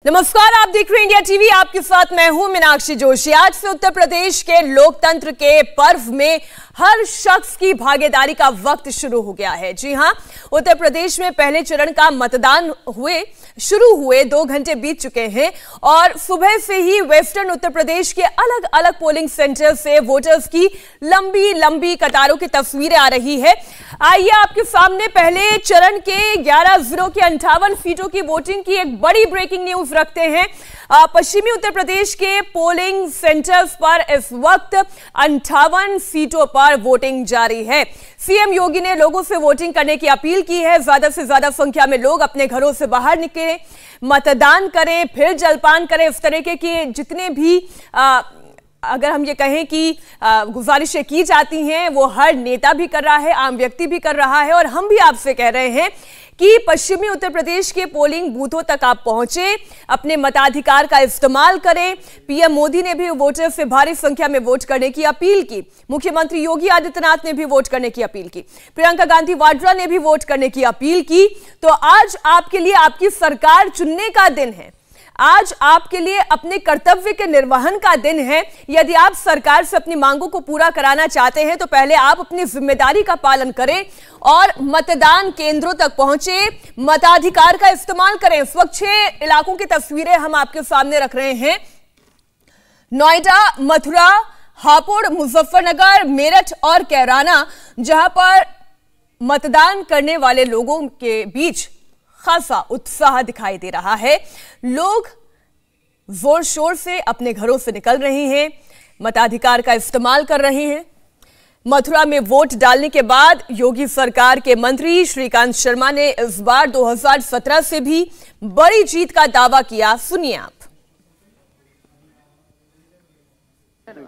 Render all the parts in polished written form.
नमस्कार, आप देख रहे हैं इंडिया टीवी। आपके साथ मैं हूं मीनाक्षी जोशी। आज से उत्तर प्रदेश के लोकतंत्र के पर्व में हर शख्स की भागीदारी का वक्त शुरू हो गया है। जी हां, उत्तर प्रदेश में पहले चरण का मतदान शुरू हुए 2 घंटे बीत चुके हैं और सुबह से ही वेस्टर्न उत्तर प्रदेश के अलग अलग पोलिंग सेंटर से वोटर्स की लंबी लंबी कतारों की तस्वीरें आ रही है। आइए आपके सामने पहले चरण के 11 जिलों की 58 सीटों की वोटिंग की एक बड़ी ब्रेकिंग न्यूज रखते हैं। पश्चिमी उत्तर प्रदेश के पोलिंग सेंटर्स पर इस वक्त 58 सीटों पर वोटिंग जारी है। सीएम योगी ने लोगों से वोटिंग करने की अपील की है। ज्यादा से ज्यादा संख्या में लोग अपने घरों से बाहर निकलें, मतदान करें, फिर जलपान करें। इस तरीके की जितने भी अगर हम ये कहें कि गुजारिशें की जाती हैं वो हर नेता भी कर रहा है, आम व्यक्ति भी कर रहा है। और हम भी आपसे कह रहे हैं कि पश्चिमी उत्तर प्रदेश के पोलिंग बूथों तक आप पहुंचे, अपने मताधिकार का इस्तेमाल करें। पीएम मोदी ने भी वोटर से भारी संख्या में वोट करने की अपील की। मुख्यमंत्री योगी आदित्यनाथ ने भी वोट करने की अपील की। प्रियंका गांधी वाड्रा ने भी वोट करने की अपील की। तो आज आपके लिए आपकी सरकार चुनने का दिन है। आज आपके लिए अपने कर्तव्य के निर्वहन का दिन है। यदि आप सरकार से अपनी मांगों को पूरा कराना चाहते हैं तो पहले आप अपनी जिम्मेदारी का पालन करें और मतदान केंद्रों तक पहुंचे, मताधिकार का इस्तेमाल करें। इस वक्त 6 इलाकों की तस्वीरें हम आपके सामने रख रहे हैं। नोएडा, मथुरा, हापुड़, मुजफ्फरनगर, मेरठ और कैराना, जहां पर मतदान करने वाले लोगों के बीच खासा उत्साह दिखाई दे रहा है। लोग जोर शोर से अपने घरों से निकल रहे हैं, मताधिकार का इस्तेमाल कर रहे हैं। मथुरा में वोट डालने के बाद योगी सरकार के मंत्री श्रीकांत शर्मा ने इस बार 2017 से भी बड़ी जीत का दावा किया। सुनिए आप।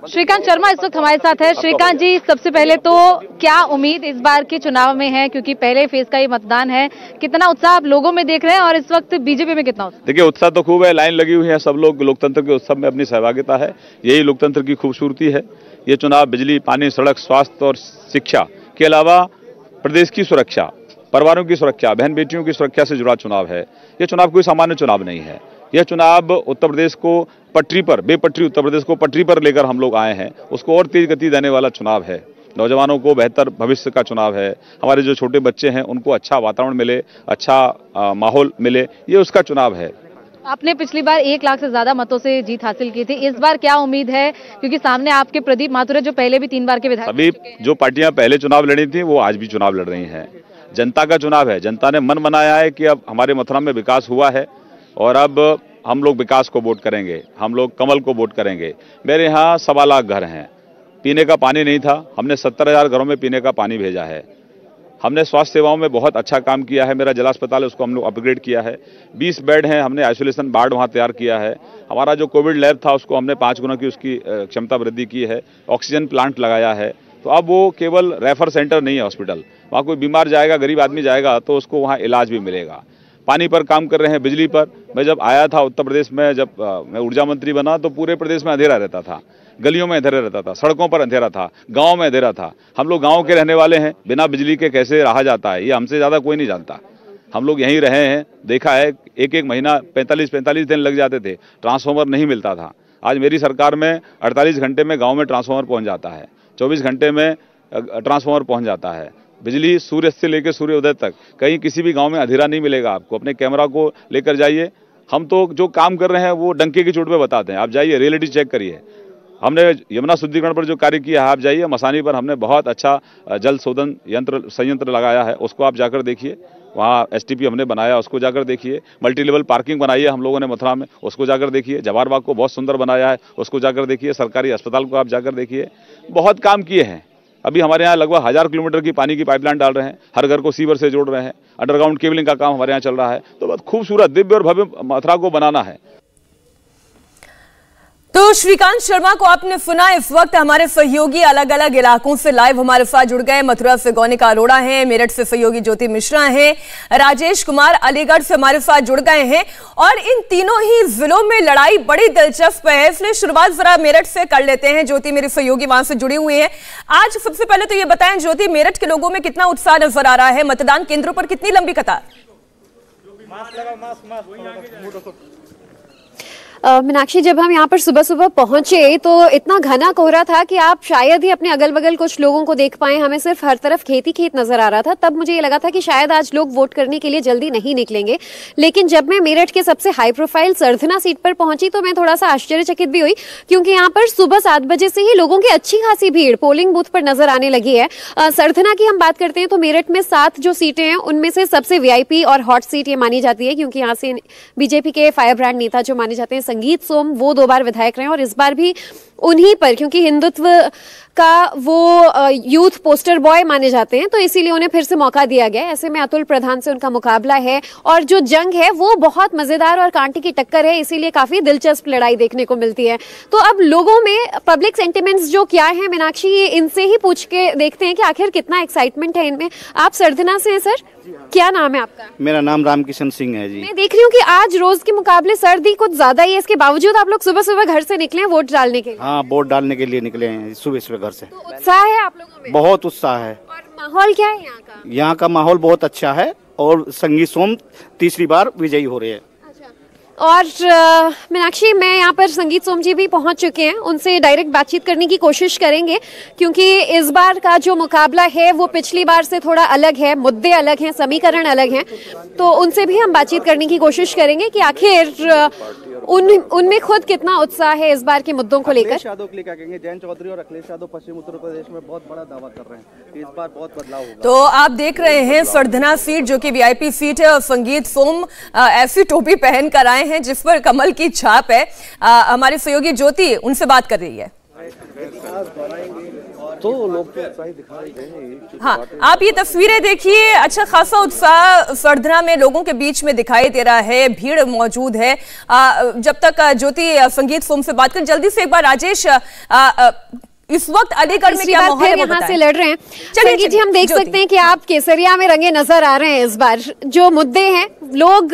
श्रीकांत शर्मा इस वक्त हमारे साथ है। श्रीकांत जी, सबसे पहले तो क्या उम्मीद इस बार के चुनाव में है, क्योंकि पहले फेज का ये मतदान है, कितना उत्साह आप लोगों में देख रहे हैं और इस वक्त बीजेपी में कितना उत्साह? देखिए, उत्साह तो खूब है, लाइन लगी हुई है, सब लोग लोकतंत्र के उत्सव में अपनी सहभागिता है। यही लोकतंत्र की खूबसूरती है। ये चुनाव बिजली, पानी, सड़क, स्वास्थ्य और शिक्षा के अलावा प्रदेश की सुरक्षा, परिवारों की सुरक्षा, बहन बेटियों की सुरक्षा से जुड़ा चुनाव है। ये चुनाव कोई सामान्य चुनाव नहीं है। यह चुनाव उत्तर प्रदेश को पटरी पर, बेपटरी उत्तर प्रदेश को पटरी पर लेकर हम लोग आए हैं, उसको और तेज गति देने वाला चुनाव है। नौजवानों को बेहतर भविष्य का चुनाव है। हमारे जो छोटे बच्चे हैं उनको अच्छा वातावरण मिले, अच्छा माहौल मिले, ये उसका चुनाव है। आपने पिछली बार 1 लाख से ज्यादा मतों से जीत हासिल की थी। इस बार क्या उम्मीद है, क्योंकि सामने आपके प्रदीप माथुर जो पहले भी 3 बार के विधायक? अभी जो पार्टियां पहले चुनाव लड़ी थी वो आज भी चुनाव लड़ रही हैं। जनता का चुनाव है। जनता ने मन बनाया है कि अब हमारे मथुरा में विकास हुआ है और अब हम लोग विकास को वोट करेंगे, हम लोग कमल को वोट करेंगे। मेरे यहाँ 1.25 लाख घर हैं। पीने का पानी नहीं था, हमने 70,000 घरों में पीने का पानी भेजा है। हमने स्वास्थ्य सेवाओं में बहुत अच्छा काम किया है। मेरा जिला अस्पताल है, उसको हम लोग अपग्रेड किया है। 20 बेड हैं, हमने आइसोलेशन वार्ड वहाँ तैयार किया है। हमारा जो कोविड लैब था उसको हमने 5 गुना की उसकी क्षमता वृद्धि की है। ऑक्सीजन प्लांट लगाया है। तो अब वो केवल रेफर सेंटर नहीं है हॉस्पिटल। वहाँ कोई बीमार जाएगा, गरीब आदमी जाएगा तो उसको वहाँ इलाज भी मिलेगा। पानी पर काम कर रहे हैं, बिजली पर। मैं जब आया था उत्तर प्रदेश में, जब मैं ऊर्जा मंत्री बना तो पूरे प्रदेश में अंधेरा रहता था, गलियों में अंधेरा रहता था, सड़कों पर अंधेरा था, गांव में अंधेरा था। हम लोग गांव के रहने वाले हैं, बिना बिजली के कैसे रहा जाता है ये हमसे ज़्यादा कोई नहीं जानता। हम लोग यहीं रहे हैं, देखा है। एक महीना 45 दिन लग जाते थे, ट्रांसफार्मर नहीं मिलता था। आज मेरी सरकार में 48 घंटे में गाँव में ट्रांसफार्मर पहुँच जाता है, 24 घंटे में ट्रांसफार्मर पहुँच जाता है। बिजली सूर्य से लेकर सूर्योदय तक, कहीं किसी भी गांव में अंधेरा नहीं मिलेगा आपको। अपने कैमरा को लेकर जाइए। हम तो जो काम कर रहे हैं वो डंके की चोट पे बताते हैं। आप जाइए, रियलिटी चेक करिए। हमने यमुना शुद्धिकरण पर जो कार्य किया है, आप जाइए। मसानी पर हमने बहुत अच्छा जल शोधन संयंत्र लगाया है, उसको आप जाकर देखिए। वहाँ STP हमने बनाया, उसको जाकर देखिए। मल्टी लेवल पार्किंग बनाई है हम लोगों ने मथुरा में, उसको जाकर देखिए। जवाहर बाग को बहुत सुंदर बनाया है, उसको जाकर देखिए। सरकारी अस्पताल को आप जाकर देखिए। बहुत काम किए हैं। अभी हमारे यहाँ लगभग 1000 किलोमीटर की पानी की पाइपलाइन डाल रहे हैं, हर घर को सीवर से जोड़ रहे हैं। अंडरग्राउंड केबलिंग का काम हमारे यहाँ चल रहा है। तो बहुत खूबसूरत, दिव्य और भव्य मथुरा को बनाना है। तो श्रीकांत शर्मा को आपने सुना। इस वक्त हमारे सहयोगी अलग अलग इलाकों से लाइव हमारे साथ जुड़ गए। मथुरा से गौनिका अरोड़ा हैं, मेरठ से सहयोगी ज्योति मिश्रा हैं, राजेश कुमार अलीगढ़ से हमारे साथ जुड़ गए हैं। और इन तीनों ही जिलों में लड़ाई बड़ी दिलचस्प है, इसलिए शुरुआत जरा मेरठ से कर लेते हैं। ज्योति मेरी सहयोगी वहां से जुड़ी हुई है। आज सबसे पहले तो ये बताएं ज्योति, मेरठ के लोगों में कितना उत्साह नजर आ रहा है? मतदान केंद्रों पर कितनी लंबी कतार? मीनाक्षी, जब हम यहाँ पर सुबह सुबह पहुंचे तो इतना घना कोहरा था कि आप शायद ही अपने अगल बगल कुछ लोगों को देख पाए। हमें सिर्फ हर तरफ खेत ही खेत नजर आ रहा था। तब मुझे ये लगा था कि शायद आज लोग वोट करने के लिए जल्दी नहीं निकलेंगे। लेकिन जब मैं मेरठ के सबसे हाई प्रोफाइल सरधना सीट पर पहुंची तो मैं थोड़ा सा आश्चर्यचकित भी हुई, क्योंकि यहाँ पर सुबह 7 बजे से ही लोगों की अच्छी खासी भीड़ पोलिंग बूथ पर नजर आने लगी है। सरधना की हम बात करते हैं तो मेरठ में 7 जो सीटें हैं उनमें से सबसे वीआईपी और हॉट सीट ये मानी जाती है, क्योंकि यहाँ से बीजेपी के फायर ब्रांड नेता जो माने जाते हैं संगीत सोम, वो 2 बार विधायक रहे और इस बार भी उन्हीं पर, क्योंकि हिंदुत्व का वो यूथ पोस्टर बॉय माने जाते हैं, तो इसीलिए उन्हें फिर से मौका दिया गया। ऐसे में अतुल प्रधान से उनका मुकाबला है और जो जंग है वो बहुत मजेदार और कांटे की टक्कर है, इसीलिए काफी दिलचस्प लड़ाई देखने को मिलती है। तो अब लोगों में पब्लिक सेंटिमेंट्स जो क्या है मीनाक्षी, ये इनसे ही पूछ के देखते हैं कि आखिर कितना एक्साइटमेंट है इनमें। आप सरधना से हैं सर, क्या नाम है आपका? मेरा नाम रामकिशन सिंह है जी। मैं देख रही हूँ कि आज रोज के मुकाबले सर्दी कुछ ज्यादा ही है, इसके बावजूद आप लोग सुबह सुबह घर से निकले हैं वोट डालने के लिए। हाँ, वोट डालने के लिए निकले हैं सुबह सुबह घर से। तो उत्साह है आप लोगों में? बहुत उत्साह है। और माहौल क्या है यहाँ का? यहाँ का माहौल बहुत अच्छा है और संगीत सोम तीसरी बार विजयी हो रहे हैं। और मीनाक्षी, मैं यहाँ पर संगीत सोम जी भी पहुंच चुके हैं, उनसे डायरेक्ट बातचीत करने की कोशिश करेंगे, क्योंकि इस बार का जो मुकाबला है वो पिछली बार से थोड़ा अलग है, मुद्दे अलग हैं, समीकरण अलग हैं, तो उनसे भी हम बातचीत करने की कोशिश करेंगे कि आखिर उनमें खुद कितना उत्साह है इस बार के मुद्दों को लेकर। यादव के लिए क्या कहेंगे? जयंत चौधरी और अखिलेश यादव पश्चिम उत्तर प्रदेश में बहुत बड़ा दावा कर रहे हैं कि इस बार बहुत बदलाव होगा। तो आप देख रहे हैं सरधना सीट जो कि वीआईपी सीट है और संगीत सोम ऐसी टोपी पहन कर आए हैं जिस पर कमल की छाप है। हमारे सहयोगी ज्योति उनसे बात कर रही है। तो लोग तो उत्साही दिखाई देंगे। हाँ, आप ये तस्वीरें देखिए, अच्छा खासा उत्साह सरधना में लोगों के बीच में दिखाई दे रहा है, भीड़ मौजूद है। जब तक ज्योति संगीत सोम से बात करें, जल्दी से एक बार राजेश, इस वक्त अलीगढ़ में क्या माहौल है यहाँ से लड़ रहे हैं? संगीत जी, हम देख सकते हैं कि आप केसरिया में रंगे नजर आ रहे हैं। इस बार जो मुद्दे हैं, लोग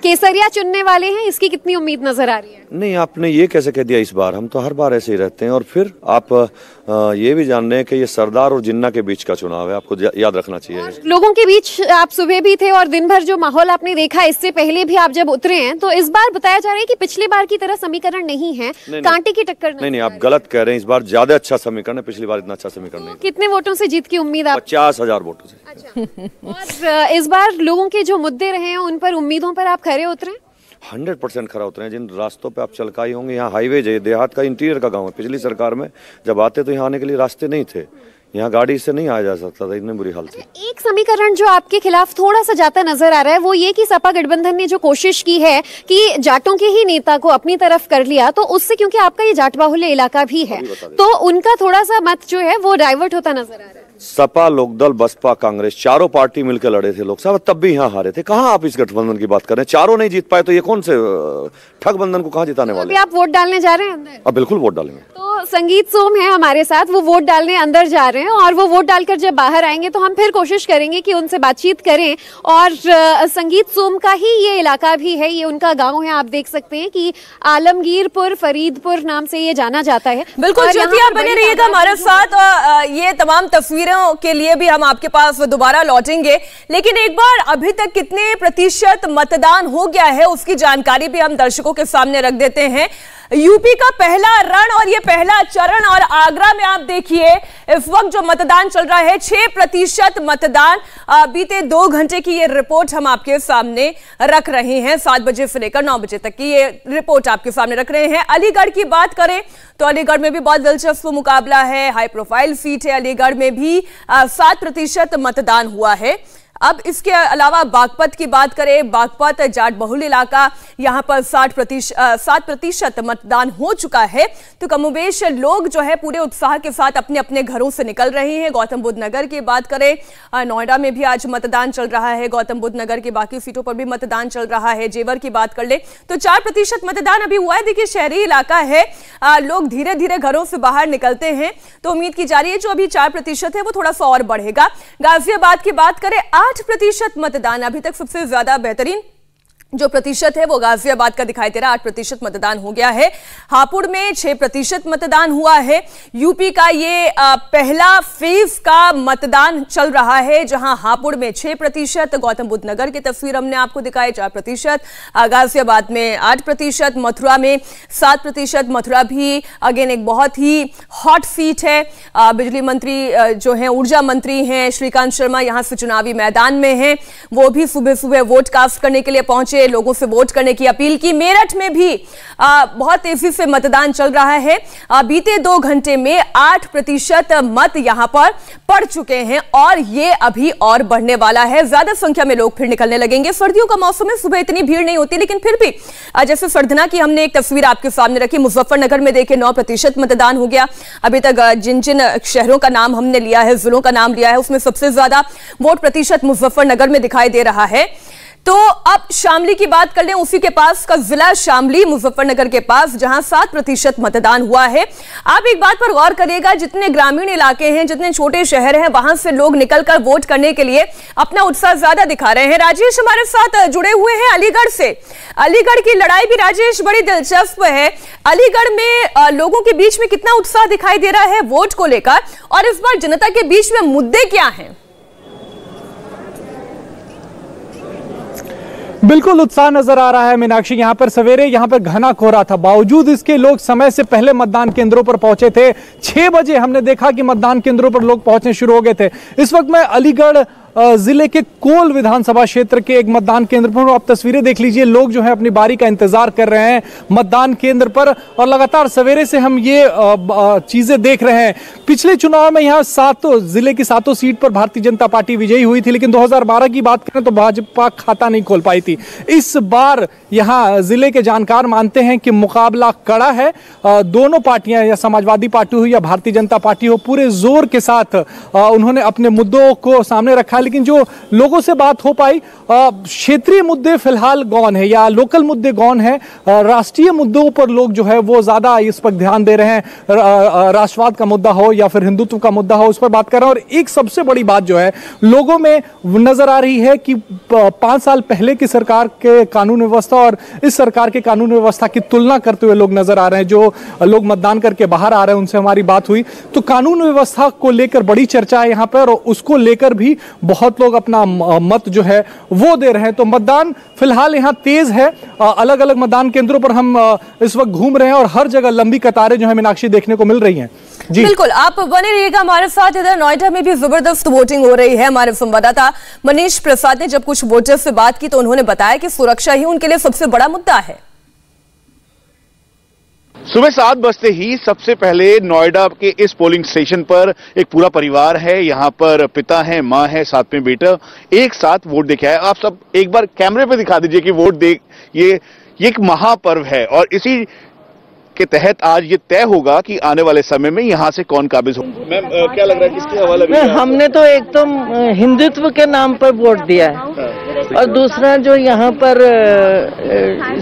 केसरिया चुनने वाले हैं, इसकी कितनी उम्मीद नजर आ रही है? नहीं, आपने ये कैसे कह दिया? इस बार हम तो हर बार ऐसे ही रहते हैं। और फिर आप ये भी जान रहे हैं कि ये सरदार और जिन्ना के बीच का चुनाव है, आपको याद रखना चाहिए। लोगों के बीच आप सुबह भी थे और दिन भर जो माहौल आपने देखा, इससे पहले भी आप जब उतरे हैं, तो इस बार बताया जा रहा है कि पिछली बार की तरह समीकरण नहीं है, कांटे की टक्कर नहीं, आप गलत कह रहे हैं। इस बार ज्यादा अच्छा समीकरण है, पिछली बार इतना अच्छा समीकरण नहीं। कितने वोटों से जीत की उम्मीद आप? 50,000 वोटों से। अच्छा। और इस बार लोगों के जो मुद्दे रहे हैं उन पर उम्मीदों पर आप खरे उतरे? 100% खरा उतरे हैं। जिन रास्तों पे आप चलकाई होंगे, यहाँ हाईवे है, देहात का इंटीरियर का गांव है। पिछली सरकार में जब आते तो यहाँ आने के लिए रास्ते नहीं थे, यहाँ गाड़ी से नहीं आया जा सकता था, इतनी बुरी हालत थी। एक समीकरण जो आपके खिलाफ थोड़ा सा जाता नजर आ रहा है वो ये कि सपा गठबंधन ने जो कोशिश की है कि जाटों के ही नेता को अपनी तरफ कर लिया, तो उससे, क्योंकि आपका ये जाट बाहुल्य इलाका भी है, तो उनका थोड़ा सा मत जो है वो डाइवर्ट होता नजर आ रहा है। सपा, लोकदल, बसपा, कांग्रेस चारों पार्टी मिलकर लड़े थे लोकसभा, तब भी यहाँ हारे थे। कहाँ आप इस गठबंधन की बात कर रहे हैं? चारों नहीं जीत पाए तो ये कौन से ठगबंधन को कहाँ जिताने वाले? आप वोट डालने जा रहे हैं अंदर? अब बिल्कुल वोट डालेंगे। तो संगीत सोम है हमारे साथ, वो वोट डालने अंदर जा रहे हैं और वो वोट डालकर जब बाहर आएंगे तो हम फिर कोशिश करेंगे कि उनसे बातचीत करें। और संगीत सोम का ही ये इलाका भी है, ये उनका गाँव है। आप देख सकते हैं कि आलमगीरपुर फरीदपुर नाम से ये जाना जाता है। बिल्कुल ज्योति, आप बने रहिएगा हमारे साथ और ये तमाम तस्वीरों के लिए भी हम आपके पास दोबारा लौटेंगे। लेकिन एक बार अभी तक कितने प्रतिशत मतदान हो गया है उसकी जानकारी भी हम दर्शकों के सामने रख देते हैं। यूपी का पहला रण और ये पहला चरण, और आगरा में आप देखिए इस वक्त जो मतदान चल रहा है 6% मतदान। बीते 2 घंटे की ये रिपोर्ट हम आपके सामने रख रहे हैं, 7 बजे से लेकर 9 बजे तक की ये रिपोर्ट आपके सामने रख रहे हैं। अलीगढ़ की बात करें तो अलीगढ़ में भी बहुत दिलचस्प मुकाबला है, हाई प्रोफाइल सीट है। अलीगढ़ में भी 7% मतदान हुआ है। अब इसके अलावा बागपत की बात करें, बागपत जाट बहुल इलाका, यहाँ पर 7% मतदान हो चुका है। तो कमोबेश लोग जो है पूरे उत्साह के साथ अपने अपने घरों से निकल रहे हैं। गौतम बुद्ध नगर की बात करें, नोएडा में भी आज मतदान चल रहा है, गौतम बुद्ध नगर की बाकी सीटों पर भी मतदान चल रहा है। जेवर की बात कर ले तो 4% मतदान अभी हुआ है। देखिए शहरी इलाका है, लोग धीरे धीरे घरों से बाहर निकलते हैं, तो उम्मीद की जा रही है जो अभी 4% है वो थोड़ा सा और बढ़ेगा। गाजियाबाद की बात करें 8% मतदान, अभी तक सबसे ज्यादा बेहतरीन जो प्रतिशत है वो गाजियाबाद का दिखाई दे रहा है, 8% मतदान हो गया है। हापुड़ में 6% मतदान हुआ है। यूपी का ये पहला फेज का मतदान चल रहा है, जहां हापुड़ में 6%, गौतम बुद्ध नगर की तस्वीर हमने आपको दिखाई 4%, गाजियाबाद में 8%, मथुरा में 7%। मथुरा भी अगेन एक बहुत ही हॉट सीट है। बिजली मंत्री जो है, ऊर्जा मंत्री हैं श्रीकांत शर्मा, यहां से चुनावी मैदान में हैं। वो भी सुबह सुबह वोट कास्ट करने के लिए पहुंचे, लोगों से वोट करने की अपील की। मेरठ में भी बहुत तेजी से मतदान चल रहा है। बीते 2 घंटे में 8% मत यहां पर पड़ चुके हैं और ये अभी और बढ़ने वाला है। ज्यादा संख्या में लोग फिर निकलने लगेंगे। सर्दियों का मौसम है, सुबह इतनी भीड़ नहीं होती, लेकिन फिर भी जैसे सरधना की हमने एक तस्वीर आपके सामने रखी, मुजफ्फरनगर में देखिए 9% मतदान हो गया। अभी तक जिन जिन शहरों का नाम हमने लिया है, जिलों का नाम लिया है, उसमें सबसे ज्यादा वोट प्रतिशत मुजफ्फरनगर में दिखाई दे रहा है। तो अब शामली की बात कर लें, उसी के पास का जिला शामली, मुजफ्फरनगर के पास, जहां 7% मतदान हुआ है। आप एक बात पर गौर करिएगा, जितने ग्रामीण इलाके हैं, जितने छोटे शहर हैं, वहां से लोग निकलकर वोट करने के लिए अपना उत्साह ज्यादा दिखा रहे हैं। राजेश हमारे साथ जुड़े हुए हैं अलीगढ़ से। अलीगढ़ की लड़ाई भी राजेश बड़ी दिलचस्प है। अलीगढ़ में लोगों के बीच में कितना उत्साह दिखाई दे रहा है वोट को लेकर, और इस बार जनता के बीच में मुद्दे क्या हैं? बिल्कुल उत्साह नजर आ रहा है मीनाक्षी। यहाँ पर सवेरे यहाँ पर घना कोहरा था, बावजूद इसके लोग समय से पहले मतदान केंद्रों पर पहुंचे थे। 6 बजे हमने देखा कि मतदान केंद्रों पर लोग पहुंचने शुरू हो गए थे। इस वक्त मैं अलीगढ़ जिले के कोल विधानसभा क्षेत्र के एक मतदान केंद्र पर, आप तस्वीरें देख लीजिए, लोग जो है अपनी बारी का इंतजार कर रहे हैं मतदान केंद्र पर, और लगातार सवेरे से हम ये चीजें देख रहे हैं। पिछले चुनाव में यहाँ जिले की 7 सीट पर भारतीय जनता पार्टी विजयी हुई थी, लेकिन 2012 की बात करें तो भाजपा खाता नहीं खोल पाई थी। इस बार यहाँ जिले के जानकार मानते हैं कि मुकाबला कड़ा है। दोनों पार्टियां, या समाजवादी पार्टी हो या भारतीय जनता पार्टी हो, पूरे जोर के साथ उन्होंने अपने मुद्दों को सामने रखा। लेकिन जो लोगों से बात हो पाई, क्षेत्रीय मुद्दे फिलहाल गौन है या लोकल मुद्दे गौन है। राष्ट्रीय मुद्दों पर लोग जो है वो ज्यादा इस पर ध्यान दे रहे हैं। राष्ट्रवाद का मुद्दा हो या फिर हिंदुत्व का मुद्दा हो, उस पर बात कर रहे हैं। और एक सबसे बड़ी बात जो है लोगों में नजर आ रही है कि 5 साल पहले की सरकार के कानून व्यवस्था और इस सरकार के कानून व्यवस्था की तुलना करते हुए लोग नजर आ रहे हैं। जो लोग मतदान करके बाहर आ रहे हैं, उनसे हमारी बात हुई तो कानून व्यवस्था को लेकर बड़ी चर्चा है यहाँ पर, और उसको लेकर भी बहुत लोग अपना मत जो है वो दे रहे हैं। तो मतदान फिलहाल यहाँ तेज है। अलग अलग मतदान केंद्रों पर हम इस वक्त घूम रहे हैं और हर जगह लंबी कतारें जो है मीनाक्षी देखने को मिल रही हैं। जी बिल्कुल, आप बने रहिएगा हमारे साथ। इधर नोएडा में भी जबरदस्त वोटिंग हो रही है। हमारे संवाददाता मनीष प्रसाद ने जब कुछ वोटर्स से बात की तो उन्होंने बताया कि सुरक्षा ही उनके लिए सबसे बड़ा मुद्दा है। सुबह 7 बजते ही सबसे पहले नोएडा के इस पोलिंग स्टेशन पर एक पूरा परिवार है। यहाँ पर पिता है, माँ है, साथ में बेटा, एक साथ वोट देके आए। आप सब एक बार कैमरे पे दिखा दीजिए कि वोट दे, ये एक महापर्व है और इसी के तहत आज ये तय होगा कि आने वाले समय में यहाँ से कौन काबिज हो। मैम क्या लग रहा है, किसकी हवा लग रही है? हमने तो एकदम हिंदुत्व के नाम पर वोट दिया है, और दूसरा जो यहाँ पर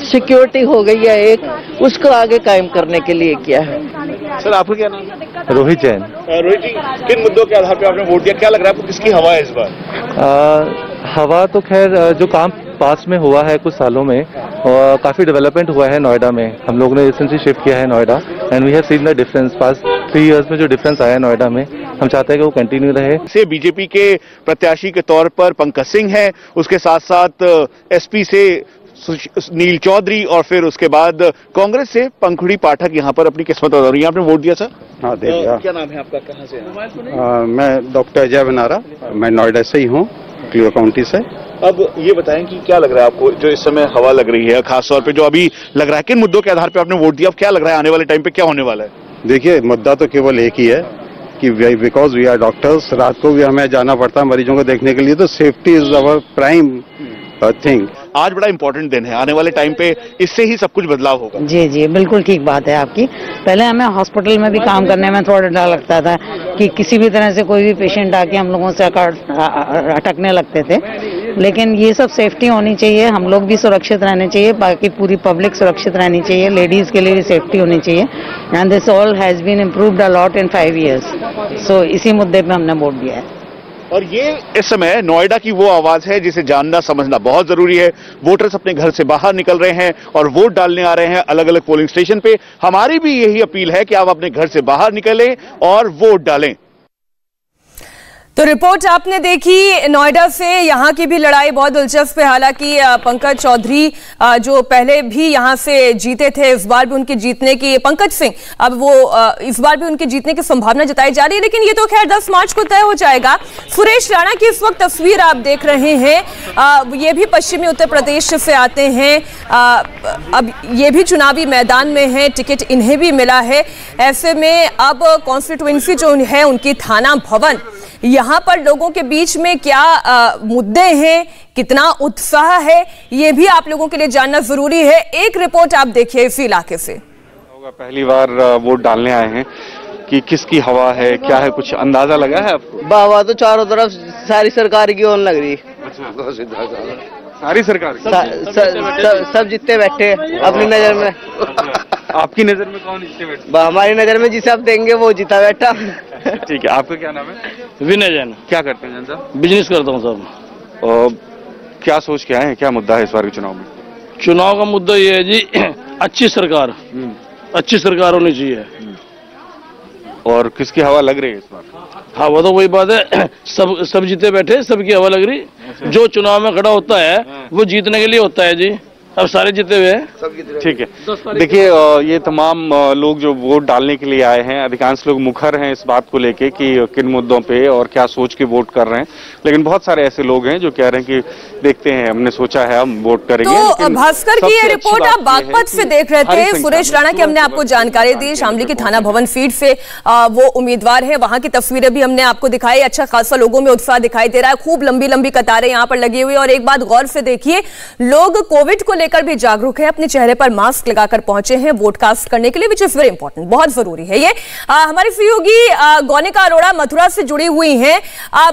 सिक्योरिटी हो गई है एक, उसको आगे कायम करने के लिए किया है। सर आपका क्या नाम है? रोहित जैन। रोहित जी, किन मुद्दों के आधार पर आपने वोट दिया? क्या लग रहा है आपको, किसकी हवा है इस बार? हवा तो खैर जो काम पास में हुआ है कुछ सालों में, और काफी डेवलपमेंट हुआ है नोएडा में। हम लोग ने रिसेंटली शिफ्ट किया है Noida, and we have seen the difference. Past 3 years में जो डिफरेंस आया है नोएडा में, हम चाहते हैं कि वो कंटिन्यू रहे। से बीजेपी के प्रत्याशी के तौर पर पंकज सिंह है, उसके साथ साथ एसपी से नील चौधरी, और फिर उसके बाद कांग्रेस से पंखुड़ी पाठक यहाँ पर अपनी किस्मत बता रही है। आपने वोट दिया सर? हाँ दे दिया। क्या नाम है आपका, कहाँ से? मैं डॉक्टर अजय बनारा, मैं नोएडा से ही हूँ, क्लियो काउंटी से। अब ये बताएं कि क्या लग रहा है आपको, जो इस समय हवा लग रही है, खासतौर पे जो अभी लग रहा है, किन मुद्दों के आधार पे आपने वोट दिया? अब क्या लग रहा है आने वाले टाइम पे क्या होने वाला है? देखिए, मुद्दा तो केवल एक ही है कि बिकॉज वी आर डॉक्टर्स, रात को भी हमें जाना पड़ता है मरीजों को देखने के लिए, तो safety is our prime thing. आज बड़ा इंपॉर्टेंट दिन है, आने वाले टाइम पे इससे ही सब कुछ बदलाव होगा। जी जी, बिल्कुल ठीक बात है आपकी। पहले हमें हॉस्पिटल में भी काम करने में थोड़ा डर लगता था कि किसी भी तरह से कोई भी पेशेंट आके हम लोगों से अटकने लगते थे, लेकिन ये सब सेफ्टी होनी चाहिए, हम लोग भी सुरक्षित रहने चाहिए, बाकी पूरी पब्लिक सुरक्षित रहनी चाहिए, लेडीज के लिए भी सेफ्टी होनी चाहिए, and this all has been improved a lot in 5 years। So इसी मुद्दे पे हमने वोट दिया है। और ये इस समय नोएडा की वो आवाज है जिसे जानना समझना बहुत जरूरी है। वोटर्स अपने घर से बाहर निकल रहे हैं और वोट डालने आ रहे हैं अलग अलग पोलिंग स्टेशन पे। हमारी भी यही अपील है कि आप अपने घर से बाहर निकलें और वोट डालें। तो रिपोर्ट आपने देखी नोएडा से। यहाँ की भी लड़ाई बहुत दिलचस्प है। हालांकि पंकज चौधरी जो पहले भी यहाँ से जीते थे, इस बार भी उनके जीतने की, पंकज सिंह, अब वो इस बार भी उनके जीतने की संभावना जताई जा रही है, लेकिन ये तो खैर 10 मार्च को तय हो जाएगा। सुरेश राणा की इस वक्त तस्वीर आप देख रहे हैं। ये भी पश्चिमी उत्तर प्रदेश से आते हैं। अब ये भी चुनावी मैदान में है, टिकट इन्हें भी मिला है। ऐसे में अब कॉन्स्टिट्यूएंसी जो है उनकी थाना भवन, यहाँ पर लोगों के बीच में क्या मुद्दे हैं, कितना उत्साह है, ये भी आप लोगों के लिए जानना जरूरी है। एक रिपोर्ट आप देखिए इसी इलाके से। पहली बार वोट डालने आए हैं कि किसकी हवा है, क्या है, कुछ अंदाजा लगा है आपको? हवा तो चारों तरफ सारी सरकार की ओर लग रही। सारी सरकार सब जितने बैठे अपनी नजर में। आपकी नजर में कौन जितने बैठे? हमारी नजर में जिसे आप देंगे वो जीता बैठा। ठीक है, आपका क्या नाम है? विनय जैन। क्या करते हैं साहब? बिजनेस करता हूँ साहब। और क्या सोच के आए हैं, क्या मुद्दा है इस बार के चुनाव में? चुनाव का मुद्दा ये है जी, अच्छी सरकार, अच्छी सरकार होनी चाहिए। और किसकी हवा लग रही है इस बार? हाँ, वो तो वही बात है, सब जीते बैठे, सबकी हवा लग रही। जो चुनाव में खड़ा होता है वो जीतने के लिए होता है जी। अब सारे जीते हुए हैं। ठीक है, देखिए ये तमाम लोग जो वोट डालने के लिए आए हैं, अधिकांश लोग मुखर हैं इस बात को लेके कि किन मुद्दों पे और क्या सोच के वोट कर रहे हैं, लेकिन बहुत सारे ऐसे लोग हैं जो कह रहे हैं कि देखते हैं, हमने सोचा है हम वोट करेंगे। तो भास्कर की ये रिपोर्ट आप बागपत से देख रहे थे। सुरेश राणा की हमने आपको जानकारी दी, शामली की थाना भवन सीट से वो उम्मीदवार है। वहां की तस्वीरें भी हमने आपको दिखाई। अच्छा खासा लोगों में उत्साह दिखाई दे रहा है, खूब लंबी लंबी कतारें यहाँ पर लगी हुई। और एक बात गौर से देखिए, लोग कोविड को लेकर भी जागरूक है, अपने चेहरे पर मास्क लगाकर पहुंचे हैं वोट कास्ट करने के लिए, विच इज वेरी इंपॉर्टेंट, बहुत जरूरी है ये। हमारी सहयोगी गौनिका अरोड़ा मथुरा से जुड़ी हुई हैं।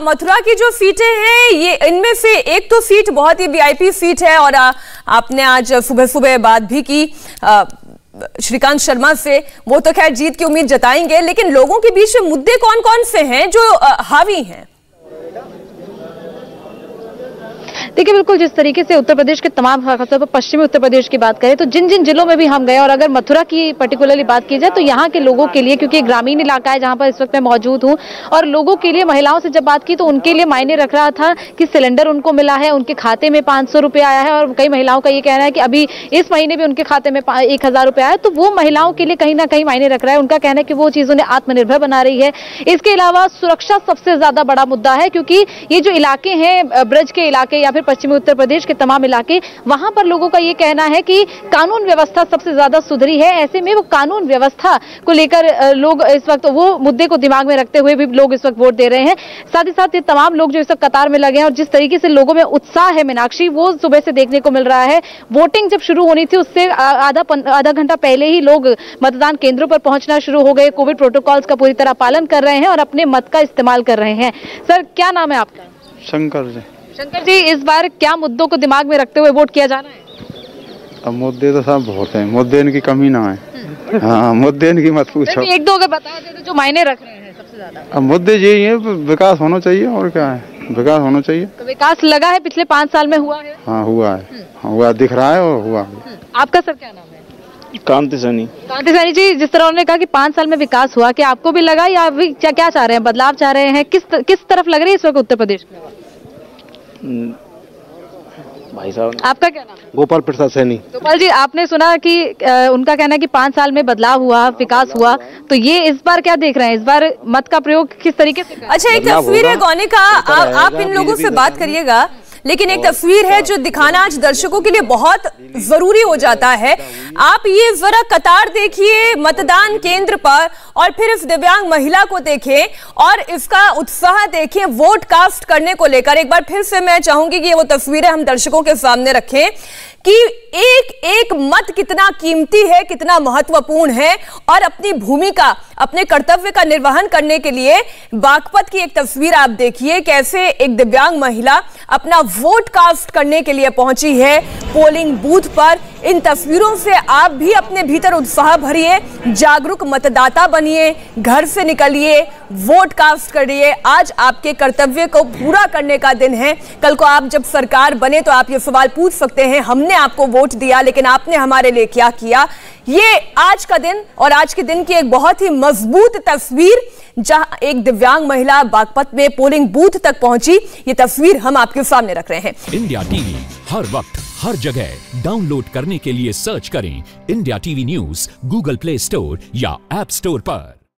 मथुरा की जो सीटें हैं, ये इनमें से एक तो सीट बहुत ही वीआईपी सीट है और आपने आज सुबह सुबह बात भी की श्रीकांत शर्मा से, वो तो खैर जीत की उम्मीद जताएंगे, लेकिन लोगों के बीच में मुद्दे कौन कौन से हैं जो हावी हैं? देखिए, बिल्कुल जिस तरीके से उत्तर प्रदेश के तमाम खासतौर पर पश्चिमी उत्तर प्रदेश की बात करें तो जिन जिन जिलों में भी हम गए, और अगर मथुरा की पर्टिकुलरली बात की जाए तो यहाँ के लोगों के लिए, क्योंकि ग्रामीण इलाका है जहाँ पर इस वक्त मैं मौजूद हूँ, और लोगों के लिए, महिलाओं से जब बात की तो उनके लिए मायने रख रहा था कि सिलेंडर उनको मिला है, उनके खाते में 500 रुपये आया है, और कई महिलाओं का ये कहना है कि अभी इस महीने भी उनके खाते में 1000 रुपये आया, तो वो महिलाओं के लिए कहीं ना कहीं मायने रख रहा है। उनका कहना है कि वो चीज़ उन्हें आत्मनिर्भर बना रही है। इसके अलावा सुरक्षा सबसे ज्यादा बड़ा मुद्दा है, क्योंकि ये जो इलाके हैं, ब्रज के इलाके या फिर पश्चिमी उत्तर प्रदेश के तमाम इलाके, वहां पर लोगों का ये कहना है कि कानून व्यवस्था सबसे ज्यादा सुधरी है। ऐसे में वो कानून व्यवस्था को लेकर लोग इस वक्त वो मुद्दे को दिमाग में रखते हुए भी लोग इस वक्त वोट दे रहे हैं। साथ ही साथ ये तमाम लोग जो इस वक्त कतार में लगे हैं और जिस तरीके से लोगों में उत्साह है मीनाक्षी, वो सुबह से देखने को मिल रहा है। वोटिंग जब शुरू होनी थी उससे आधा घंटा पहले ही लोग मतदान केंद्रों पर पहुंचना शुरू हो गए, कोविड प्रोटोकॉल्स का पूरी तरह पालन कर रहे हैं और अपने मत का इस्तेमाल कर रहे हैं। सर, क्या नाम है आपका? शंकर जी। शंकर जी, इस बार क्या मुद्दों को दिमाग में रखते हुए वोट किया जाना है? अब मुद्दे तो सब बहुत हैं, मुद्दे इनकी कमी ना है। हाँ, मुद्दे इनकी मत पूछो। एक दो अगर बता देते जो मायने रख रहे हैं सबसे ज्यादा। अब मुद्दे यही है, विकास होना चाहिए, और क्या है, विकास होना चाहिए। तो विकास लगा है पिछले 5 साल में हुआ है? हाँ हुआ है, हुआ दिख रहा है और हुआ। आपका सर क्या नाम है? कांति सैनी। कांति सैनी जी, जिस तरह उन्होंने कहा कि 5 साल में विकास हुआ, क्या आपको भी लगा या अभी क्या चाह रहे हैं, बदलाव चाह रहे हैं? किस तरफ लग रही है इस वक्त उत्तर प्रदेश में? भाई साहब, आपका क्या नाम है? गोपाल प्रसाद सैनी। गोपाल जी, आपने सुना कि उनका कहना है कि 5 साल में बदलाव हुआ, विकास हुआ, तो ये इस बार क्या देख रहे हैं, इस बार मत का प्रयोग किस तरीके से? अच्छा, एक तस्वीर है गौनिका, आप इन लोगों से बात करिएगा, लेकिन एक तस्वीर है जो दिखाना आज दर्शकों के लिए बहुत जरूरी हो जाता है। आप ये जरा कतार देखिए मतदान केंद्र पर, और फिर इस दिव्यांग महिला को देखें और इसका उत्साह देखें वोट कास्ट करने को लेकर। एक बार फिर से मैं चाहूंगी कि ये वो तस्वीरें हम दर्शकों के सामने रखें कि एक एक मत कितना कीमती है, कितना महत्वपूर्ण है, और अपनी भूमिका, अपने कर्तव्य का निर्वहन करने के लिए बागपत की एक तस्वीर आप देखिए, कैसे एक दिव्यांग महिला अपना वोट कास्ट करने के लिए पहुंची है पोलिंग बूथ पर। इन तस्वीरों से आप भी अपने भीतर उत्साह भरिए, जागरूक मतदाता बनिए, घर से निकलिए, वोट कास्ट करिए। आज आपके कर्तव्य को पूरा करने का दिन है। कल को आप जब सरकार बने तो आप ये सवाल पूछ सकते हैं, हमने आपको वोट दिया लेकिन आपने हमारे लिए क्या किया। ये आज का दिन और आज के दिन की एक बहुत ही मजबूत तस्वीर, जहां एक दिव्यांग महिला बागपत में पोलिंग बूथ तक पहुंची, ये तस्वीर हम आपके सामने रख रहे हैं। इंडिया टीवी हर वक्त हर जगह डाउनलोड करने के लिए सर्च करें India TV news Google play store या ऐप स्टोर पर।